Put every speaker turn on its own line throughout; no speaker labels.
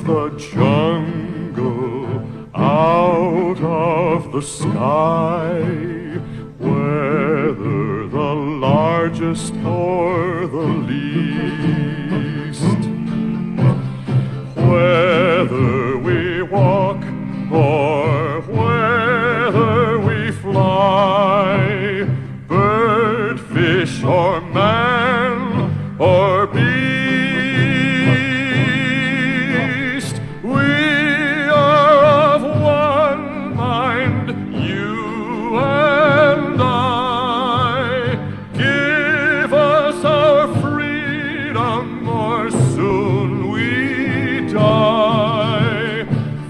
the jungle, out of the sky, whether the largest or the least, whether we walk or whether we fly, bird, fish, or man, or beast, we are of one mind, you and I. Give us our freedom, or soon we die.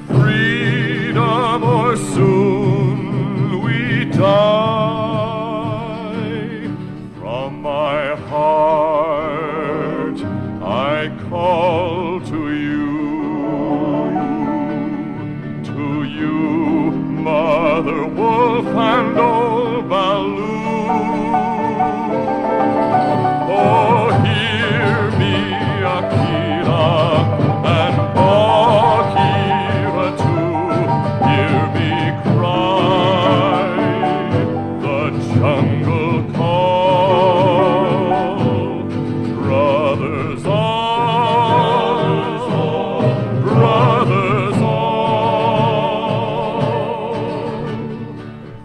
Freedom, or soon we die. From my heart I call to you, Mother Wolf and old Baloo. Oh, hear me, Akela, and Bagheera too. Hear me cry the jungle call. Brothers all, brothers all.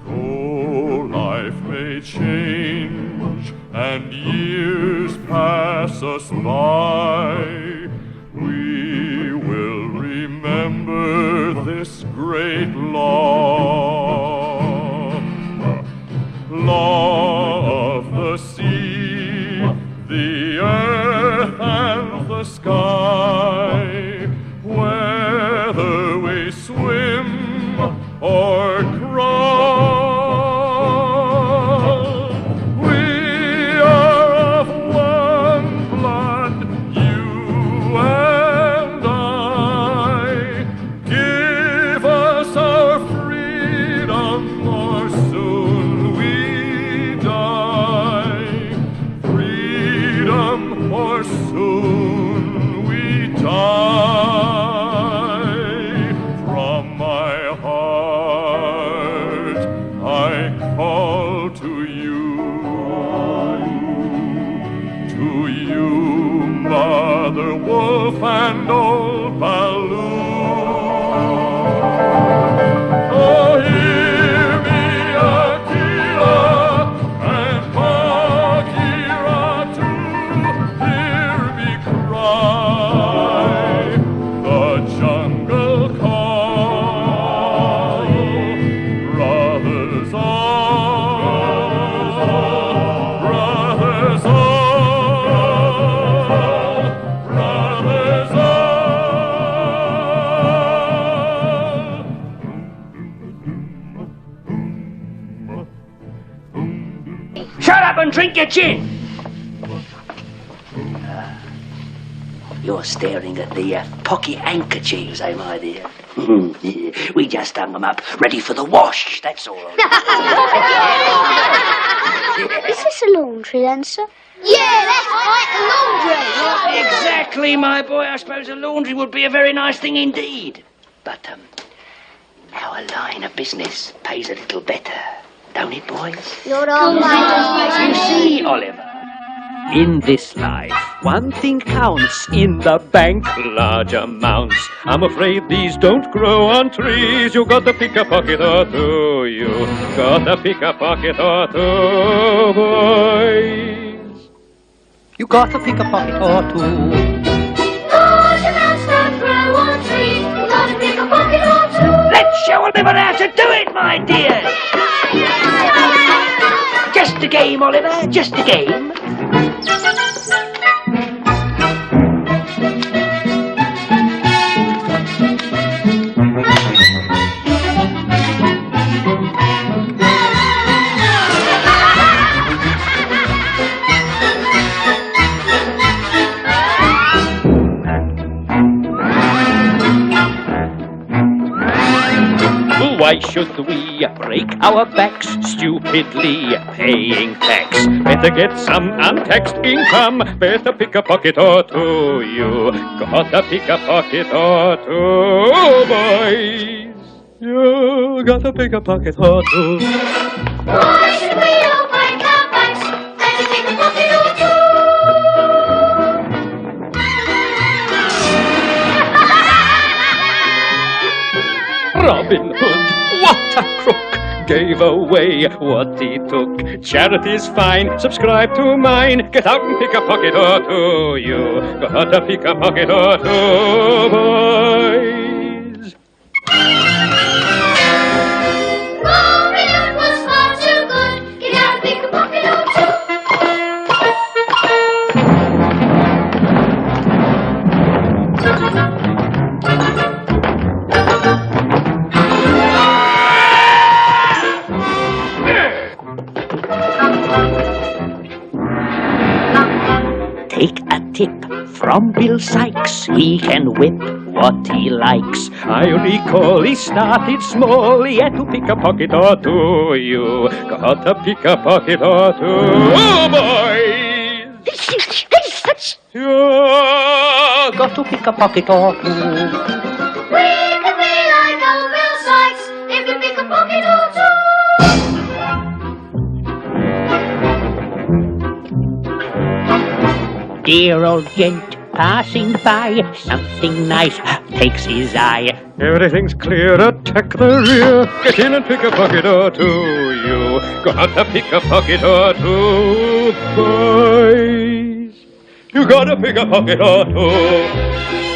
Though life may change and years pass us by, we will remember this great law. Law of the sea, the earth and the sky, whether we swim or crawl, we are of one blood, you and I. Give us our freedom, or soon we die. Freedom, or soon we die. From my heart I call to you, Mother Wolf and old Baloo. Oh, hear me, Akela, and Bagheera too. Hear me cry the jungle call. Brothers all, brothers all, brothers all.
Shut up and drink your gin! You're staring at the pocket handkerchiefs, eh, my dear? We just hung them up, ready for the wash, that's all.
Is this a laundry then, sir?
Yeah, that's right, the laundry.
Exactly, my boy. I suppose a laundry would be a very nice thing indeed. But, our line of business pays a little better, don't it, boys?
You're all right.
You see, Oliver,
In this life, one thing counts, in the bank large amounts. I'm afraid these don't grow on trees. You got to pick a pocket or two. You got to pick a pocket or two, boys. You got to pick a pocket or two.
Large amounts don't grow on trees. You gotta pick a pocket or two.
let's show Oliver how to do it, my dear. Just a game, Oliver, just a game.
Why should we break our backs stupidly paying tax? Better get some untaxed income. Better pick a pocket or two. You gotta pick a pocket or two, boys. You gotta pick a pocket or two.
Why should we all break our backs? Better pick a pocket or two.
Robin Hood, what a crook! Gave away what he took. Charity's fine, subscribe to mine. Get out and pick a pocket or two. You gotta pick a pocket or two, boys.
Robin Hood was far too good. Get out and pick a pocket or two.
Take a tip from Bill Sikes. He can whip what he likes.
I recall he started small. He had to pick a pocket or two. You gotta pick a pocket or two, boys. You got to pick a pocket or two.
We could be like old Bill Sikes if we pick a pocket or two.
Dear old gent passing by, something nice takes his eye.
Everything's clear, attack the rear. Get in and pick a pocket or two. You gotta pick a pocket or two, boys. You gotta pick a pocket or two.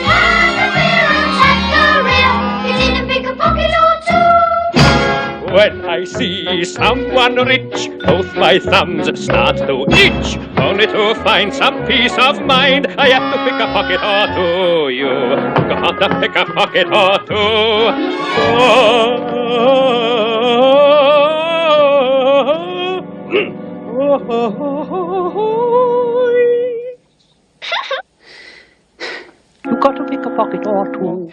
Stand the rear and check the rear. Get in and pick a pocket or two.
When I see someone rich, both my thumbs start to itch. Only to find some peace of mind, I have to pick a pocket or two. You gotta pick a pocket or two.
You got to pick a pocket or two.